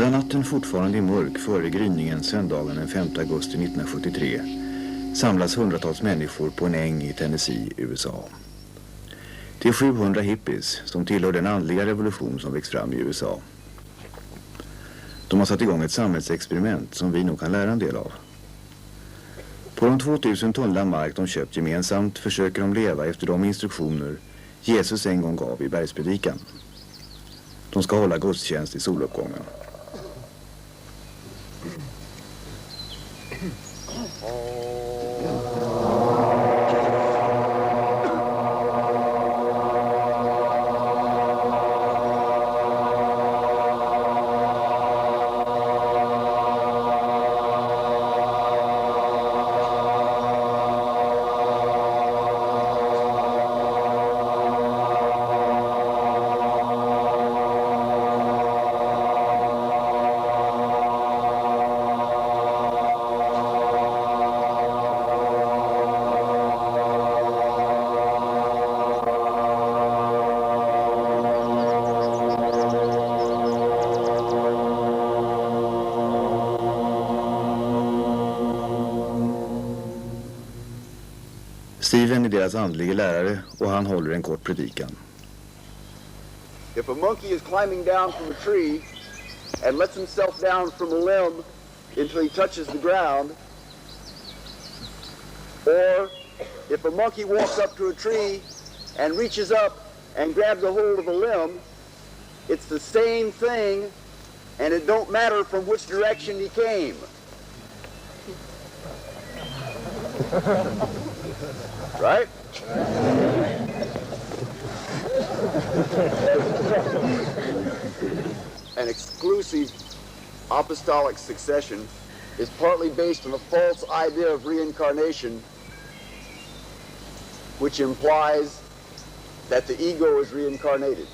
Medan natten fortfarande är mörk före gryningen söndagen den 5 augusti 1973 samlas hundratals människor på en äng i Tennessee, USA. Det är 700 hippies som tillhör den andliga revolution som växt fram i USA. De har satt igång ett samhällsexperiment som vi nog kan lära en del av. På de 2000 tunnland mark de köpt gemensamt försöker de leva efter de instruktioner Jesus en gång gav i bergspredikan. De ska hålla gudstjänst i soluppgången. Steven är deras andlige lärare och han håller en kort predikan. If a monkey is climbing down from a tree and lets himself down from a limb until he touches the ground, or if a monkey walks up to a tree and reaches up and grabs a hold of a limb, it's the same thing and it don't matter from which direction he came. Right? An exclusive apostolic succession is partly based on a false idea of reincarnation, which implies that the ego is reincarnated.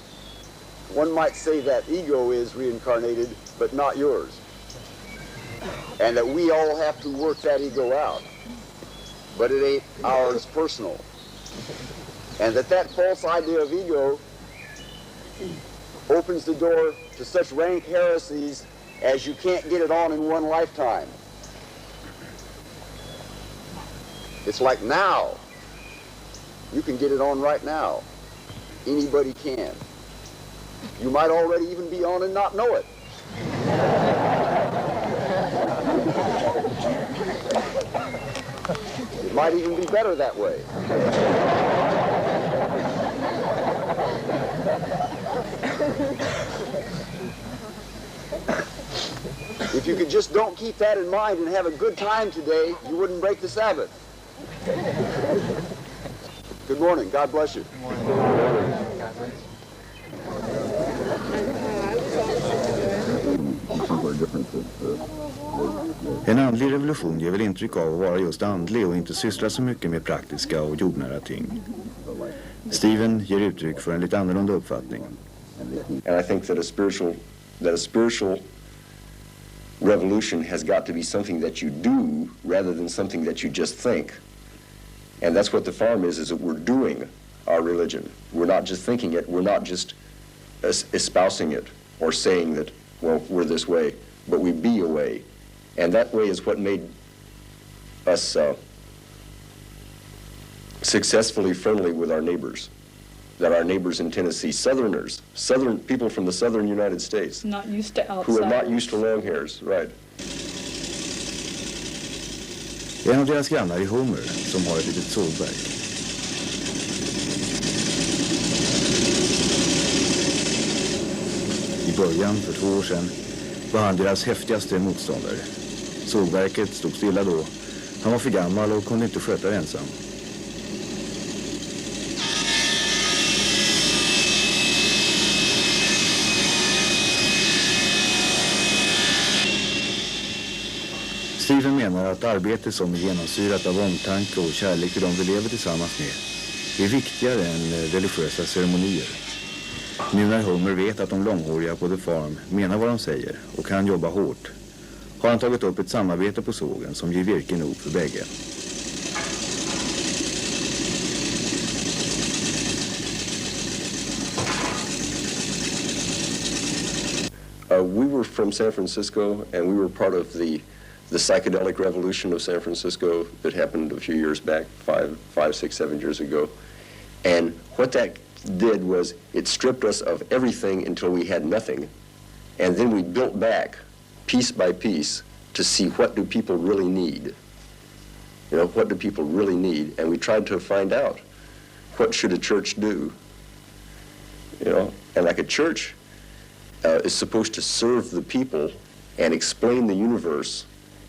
One might say that ego is reincarnated, but not yours. And that we all have to work that ego out. But it ain't ours personal. And that false idea of ego opens the door to such rank heresies as you can't get it on in one lifetime. It's like now. You can get it on right now. Anybody can. You might already even be on and not know it. It might even be better that way. If you could just don't keep that in mind and have a good time today, you wouldn't break the Sabbath. Good morning. God bless you. Good morning. En andlig revolution ger väl intryck av att vara just andlig och inte syssla så mycket med praktiska och jordnära ting. Steven ger uttryck för en lite annorlunda uppfattning. And I think that a spiritual revolution has got to be something that you do rather than something that you just think. And that's what the farm is that we're doing our religion. We're not just thinking it, we're not just espousing it or saying that, well, we're this way, but we be a way. And that way is what made us successfully friendly with our neighbors. That our neighbors in Tennessee, southern people from the southern United States. Not used to outsiders. Who are not used to long hairs, right. En av deras grannar är Homer som har ett litet sågverk. I början, för 2 år sedan, var han deras häftigaste motståndare. Sågverket stod stilla då. Han var för gammal och kunde inte sköta det ensam. Steven menar att arbete som är genomsyrat av omtanke och kärlek till de vi lever tillsammans med är viktigare än religiösa ceremonier. Nu när Homer vet att de långhåriga på The Farm menar vad de säger och kan jobba hårt, har han tagit upp ett samarbete på sågen som ger virke nog för bägge. We were from San Francisco, and we were part of the psychedelic revolution of San Francisco that happened a few years back, 5, 6, 7 years ago. And what that did was it stripped us of everything until we had nothing. And then we built back piece by piece to see what do people really need. You know, what do people really need? And we tried to find out, what should a church do? You know, and like a church is supposed to serve the people and explain the universe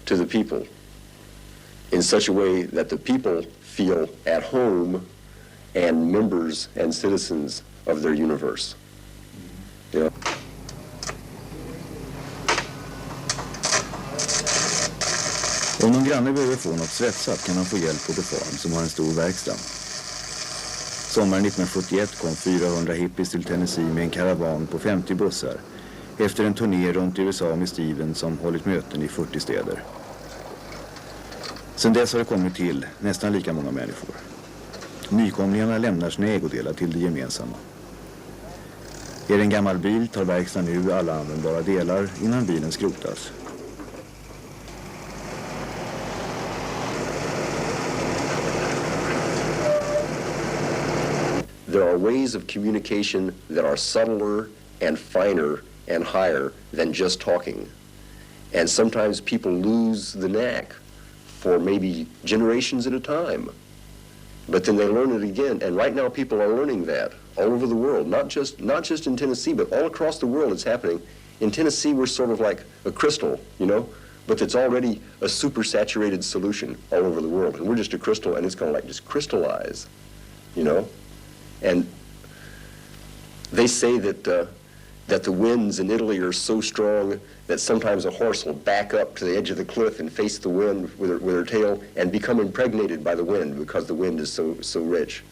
to the people in such a way that the people feel at home and members and citizens of their universe. You know? Om någon granne behöver få något svetsat kan han få hjälp på The Farm som har en stor verkstad. Sommaren 1971 kom 400 hippies till Tennessee med en karavan på 50 bussar efter en turné runt i USA med Steven som hållit möten i 40 städer. Sedan dess har det kommit till nästan lika många människor. Nykomlingarna lämnar sina ägodelar till det gemensamma. Är det en gammal bil tar verkstaden nu alla användbara delar innan bilen skrotas. There are ways of communication that are subtler and finer and higher than just talking. And sometimes people lose the knack for maybe generations at a time. But then they learn it again, and right now people are learning that all over the world, not just in Tennessee, but all across the world it's happening. In Tennessee we're sort of like a crystal, you know, but it's already a super-saturated solution all over the world. And we're just a crystal, and it's going to like just crystallize, you know. And they say that the winds in Italy are so strong that sometimes a horse will back up to the edge of the cliff and face the wind with her tail and become impregnated by the wind because the wind is so rich.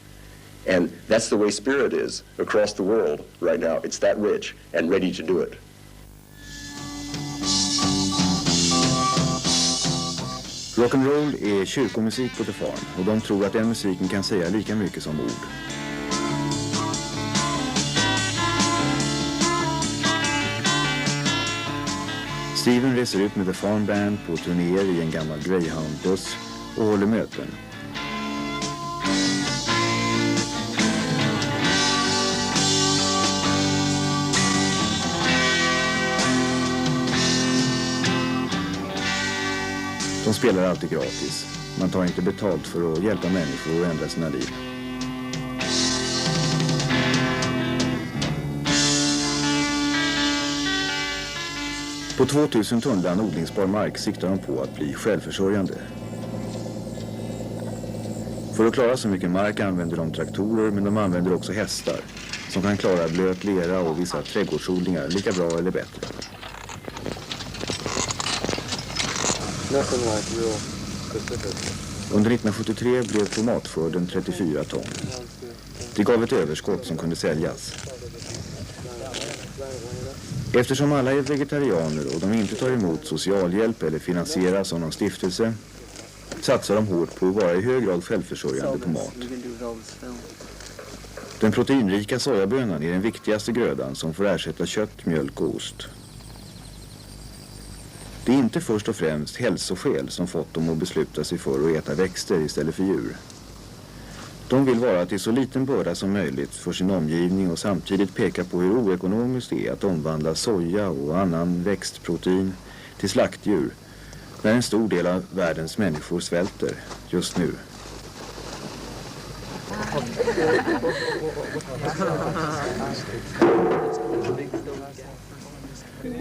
And that's the way spirit is across the world right now. It's that rich and ready to do it. Rock'n'roll är kyrkomusik på The Farm och de tror att den musiken kan säga lika mycket som ord. Steven reser ut med The Farm Band på turnéer i en gammal Greyhound-buss och håller möten. De spelar alltid gratis. Man tar inte betalt för att hjälpa människor att ändra sina liv. På 2000 tunnland odlingsbar mark siktar de på att bli självförsörjande. För att klara så mycket mark använder de traktorer, men de använder också hästar som kan klara blöt lera och vissa trädgårdsodlingar lika bra eller bättre. Under 1973 blev tomatskörden 34 ton. Det gav ett överskott som kunde säljas. Eftersom alla är vegetarianer och de inte tar emot socialhjälp eller finansieras av någon stiftelse satsar de hårt på att vara i hög grad självförsörjande på mat. Den proteinrika sojabönan är den viktigaste grödan som får ersätta kött, mjölk och ost. Det är inte först och främst hälsoskäl som fått dem att besluta sig för att äta växter istället för djur. De vill vara till så liten börda som möjligt för sin omgivning och samtidigt peka på hur oekonomiskt det är att omvandla soja och annan växtprotein till slaktdjur när en stor del av världens människor svälter just nu.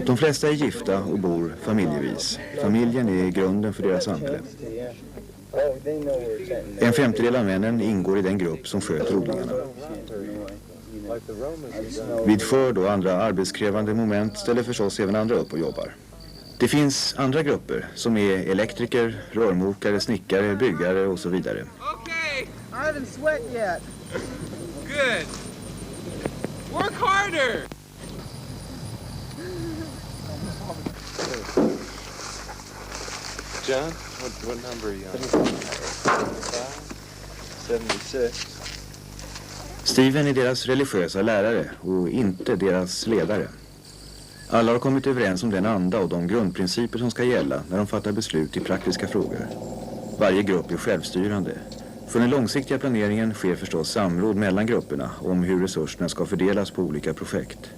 De flesta är gifta och bor familjevis. Familjen är grunden för deras samhälle. En femtedel av männen ingår i den grupp som sköter odlingarna. Vid skörd och andra arbetskrävande moment ställer förstås även andra upp och jobbar. Det finns andra grupper som är elektriker, rörmokare, snickare, byggare och så vidare. Okay, I haven't sweat yet. Good. Work harder. John, what number are you on? 76. Steven är deras religiösa lärare och inte deras ledare. Alla har kommit överens om den anda och de grundprinciper som ska gälla när de fattar beslut i praktiska frågor. Varje grupp är självstyrande. För den långsiktiga planeringen sker förstås samråd mellan grupperna om hur resurserna ska fördelas på olika projekt.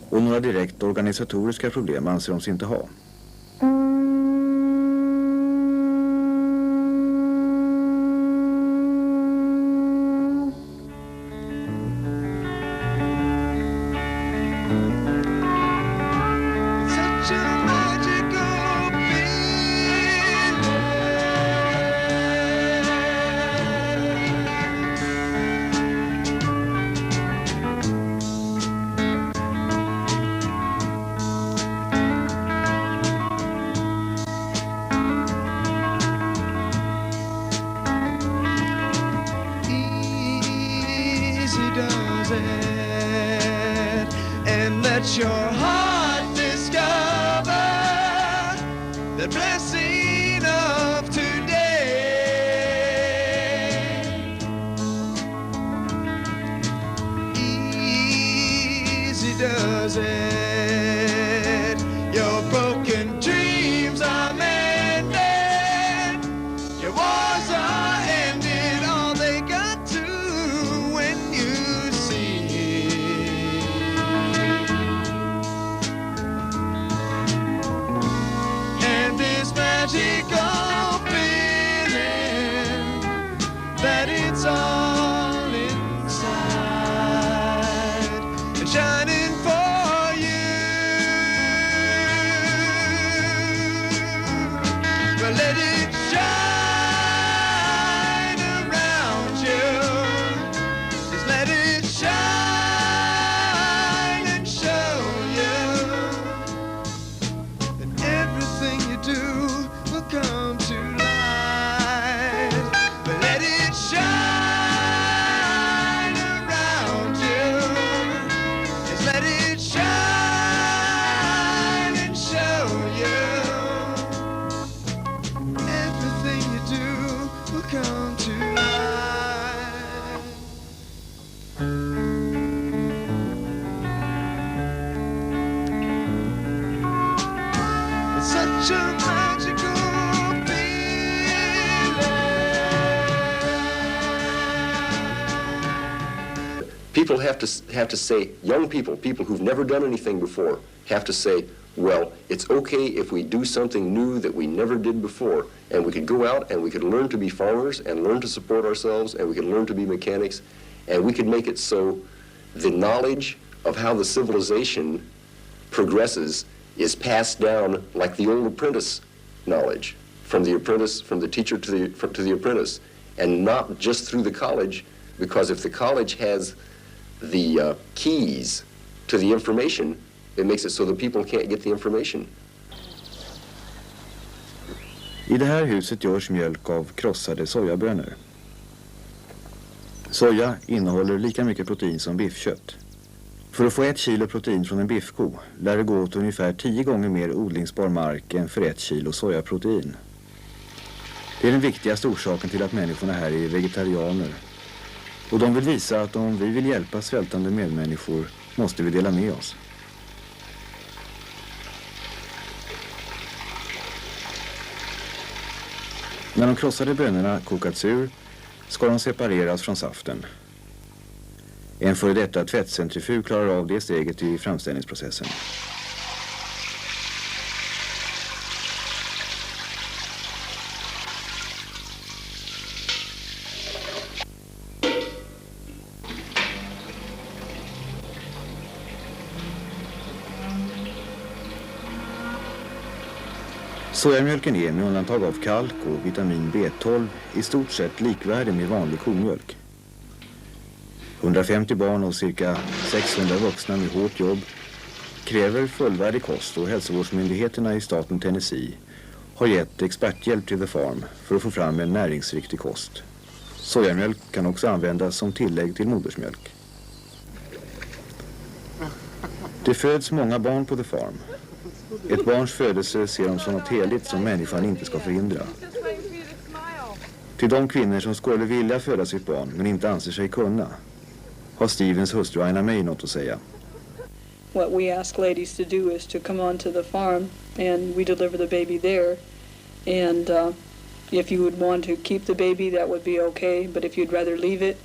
Och några direkt organisatoriska problem anser de sig inte ha. Let your heart discover the blessing of today. Easy does it. Your broken dreams are mended. Your wars are ended. All they got to when you see. Magical feeling that it's all inside and shining for you. But let it shine around you. Just let it shine and show you that everything you do come to light, but let it shine around you. Just let it shine and show you everything you do will come to light. It's such a magical People have to say, young people who've never done anything before, have to say, well, it's okay if we do something new that we never did before, and we could go out and we could learn to be farmers and learn to support ourselves, and we could learn to be mechanics, and we could make it so the knowledge of how the civilization progresses is passed down like the old apprentice knowledge, from the teacher to the apprentice, and not just through the college, because if the college has the keys to the information, it makes it so that people can't get the information. I det här huset görs mjölk av krossade sojabönor. Soja innehåller lika mycket protein som biffkött. För att få 1 kilo protein från en biffko lär det gå åt ungefär 10 gånger mer odlingsbar mark än för 1 kilo sojaprotein. Det är den viktigaste orsaken till att människorna här är vegetarianer. Och de vill visa att om vi vill hjälpa svältande medmänniskor måste vi dela med oss. När de krossade bönorna kokats ur ska de separeras från saften. En före detta tvättcentrifug klarar av det steget i framställningsprocessen. Sojamjölken är med undantag av kalk och vitamin B12 i stort sett likvärdig med vanlig komjölk. 150 barn och cirka 600 vuxna med hårt jobb kräver fullvärdig kost, och hälsovårdsmyndigheterna i staten Tennessee har gett experthjälp till The Farm för att få fram en näringsriktig kost. Sojamjölk kan också användas som tillägg till modersmjölk. Det föds många barn på The Farm. Ett barns födelse ser de som något heligt som människan inte ska förhindra. Till de kvinnor som skulle vilja föda sitt barn men inte anser sig kunna har Stevens hustru Aina May något att säga. what we ask ladies to do is to come onto the farm and we deliver the baby there. And if you would want to keep the baby, that would be okay. But if you'd rather leave it,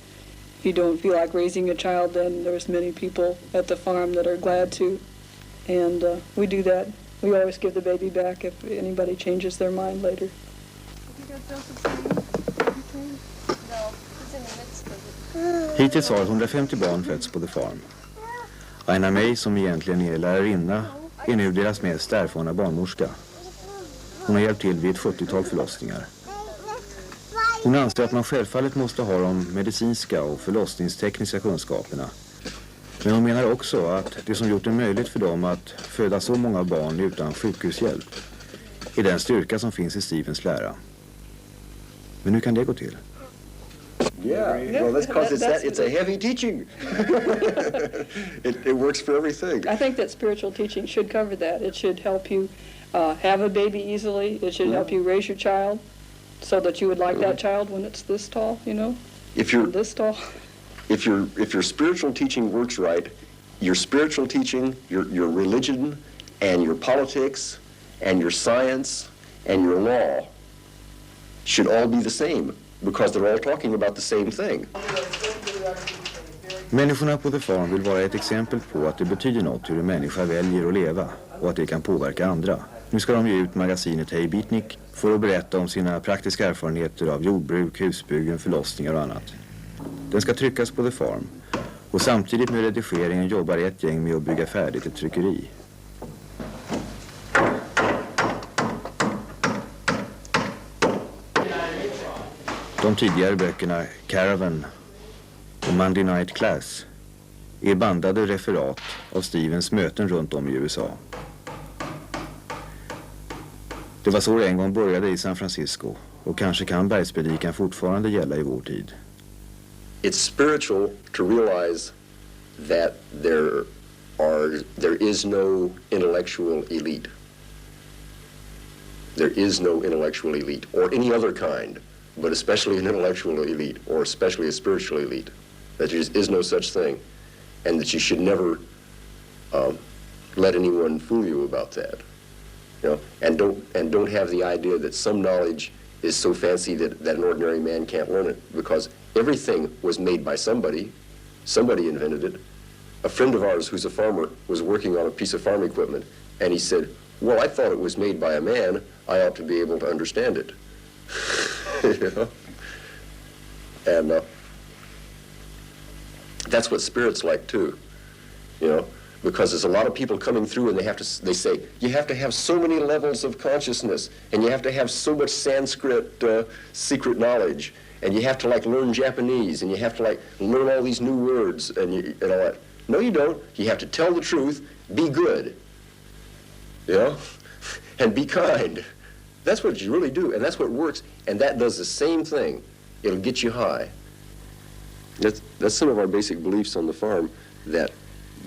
if you don't feel like raising a child, then there's many people at the farm that are glad to. And we do that. We always give the baby back if anybody changes their mind later. Hittills har 150 barn fötts på The Farm. Aina May, som egentligen är lärarinna, är nu deras mest erfarna barnmorska. Hon har hjälpt till vid ett 70-tal förlossningar. Hon anser att man självfallet måste ha de medicinska och förlossningstekniska kunskaperna. Men hon menar också att det som gjort det möjligt för dem att föda så många barn utan sjukhushjälp är den styrka som finns i Stevens lära. Men hur kan det gå till? Yeah, well, that's because it's a heavy teaching. it works for everything. I think that spiritual teaching should cover that. It should help you have a baby easily. It should help you raise your child so that you would like that child when it's this tall, you know, If you're this tall. if your spiritual teaching works right, your spiritual teaching, your religion, and your politics, and your science, and your law should all be the same, because they're all talking about the same thing. Människorna på The Farm vill vara ett exempel på att det betyder något hur en människa väljer att leva och att det kan påverka andra. Nu ska de ge ut magasinet Hey Beatnik för att berätta om sina praktiska erfarenheter av jordbruk, husbyggen, förlossningar och annat. Den ska tryckas på The Farm och samtidigt med redigeringen jobbar ett gäng med att bygga färdigt ett tryckeri. De tidigare böckerna Caravan och Monday Night Class är bandade referat av Stevens möten runt om i USA. Det var så det en gång började i San Francisco och kanske kan bergspredikan fortfarande gälla i vår tid. It's spiritual to realize that there is no intellectual elite. There is no intellectual elite, or any other kind, but especially an intellectual elite, or especially a spiritual elite. That there is no such thing, and that you should never let anyone fool you about that. You know, and don't have the idea that some knowledge is so fancy that an ordinary man can't learn it, because everything was made by somebody. Somebody invented it. A friend of ours who's a farmer was working on a piece of farm equipment, and he said, well, I thought it was made by a man. I ought to be able to understand it. You know? And that's what spirit's like too, you know, because there's a lot of people coming through and they say, you have to have so many levels of consciousness, and you have to have so much Sanskrit secret knowledge, and you have to like learn Japanese, and you have to like learn all these new words and all that. No, you don't. You have to tell the truth, be good, you know, and be kind. That's what you really do, and that's what works, and that does the same thing. It'll get you high. That's some of our basic beliefs on the farm, that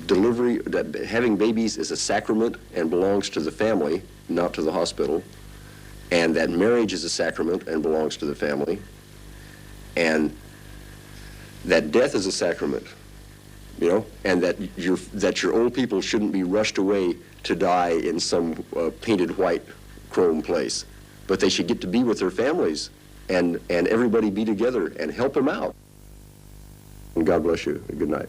that having babies is a sacrament and belongs to the family, not to the hospital, and that marriage is a sacrament and belongs to the family, and that death is a sacrament, you know, and that your old people shouldn't be rushed away to die in some painted white chrome place, but they should get to be with their families and everybody be together and help them out. And God bless you. Good night.